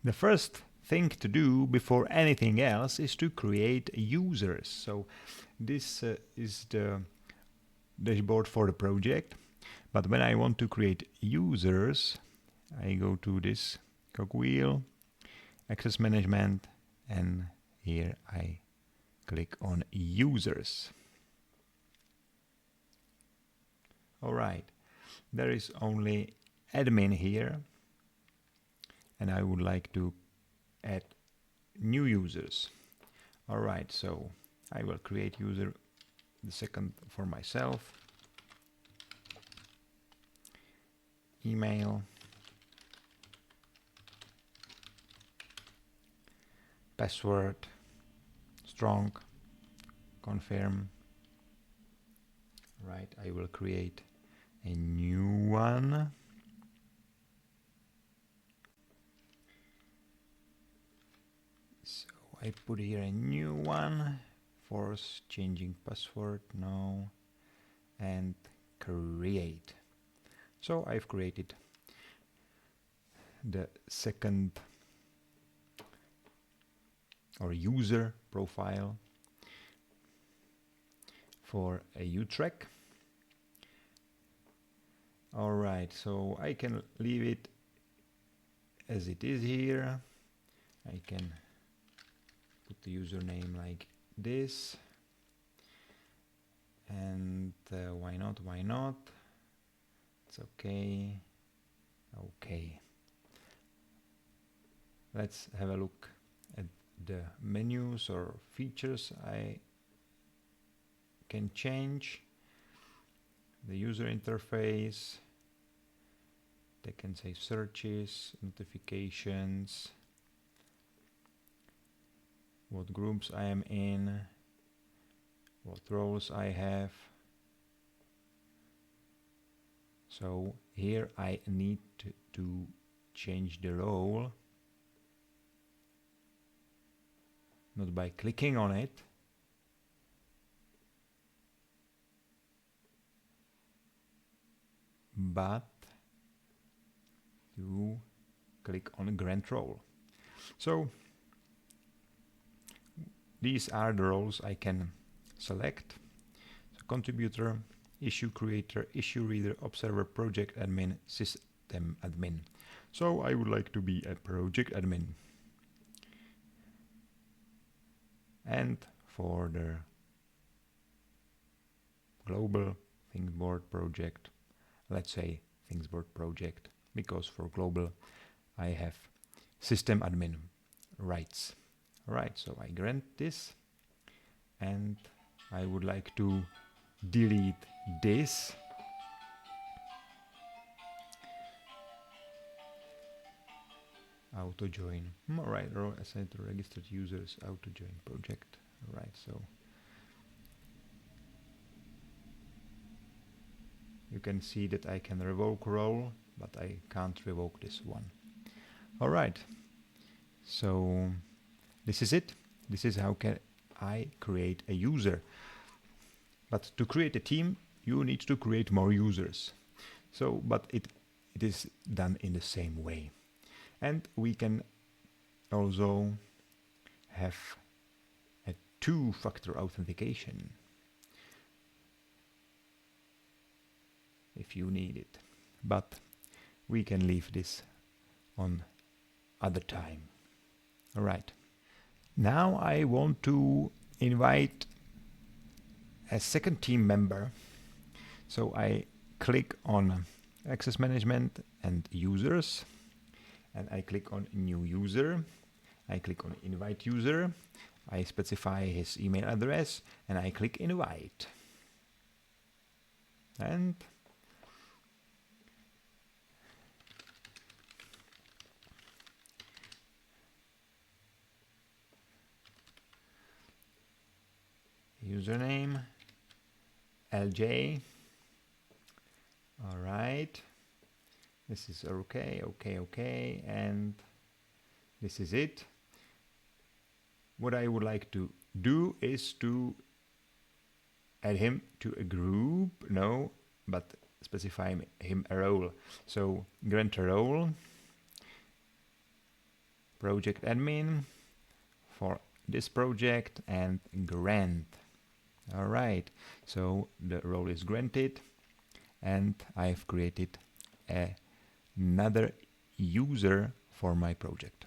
The first thing to do before anything else is to create users. So this is the dashboard for the project. But when I want to create users, I go to this cogwheel, access management, and here I click on users. All right, there is only admin here, and I would like to add new users. All right, so I will create user, the second for myself, email, password, strong, confirm. Right, I will create a new one. So I put here a new one, force changing password, no, and create. So I've created the second or user profile for a YouTrack. All right, so I can leave it as it is here. I can put the username like this, and why not, it's okay. Let's have a look at the menus or features I can change. The user interface, they can say searches, notifications, what groups I am in, what roles I have. So here I need to change the role, not by clicking on it, but to click on grant role. So these are the roles I can select. So contributor, issue creator, issue reader, observer, project admin, system admin. So I would like to be a project admin. And for the global Thingsboard project, let's say Thingsboard project, because for global I have system admin rights. Alright, so I grant this, and I would like to delete this. Auto join. Alright, assign to registered users, auto join project. Alright, so you can see that I can revoke role, but I can't revoke this one. Alright, so this is it. This is how can I create a user. But to create a team, you need to create more users. So, but it is done in the same way. And we can also have a two-factor authentication if you need it. But we can leave this on other time. All right. Now I want to invite a second team member. So I click on access management and users, and I click on new user. I click on invite user. I specify his email address and I click invite. And username LJ. All right. This is okay, and this is it. What I would like to do is to add him to a group, no, but specify him a role. So grant a role. project admin for this project and grant. Alright, so the role is granted and I've created another user for my project.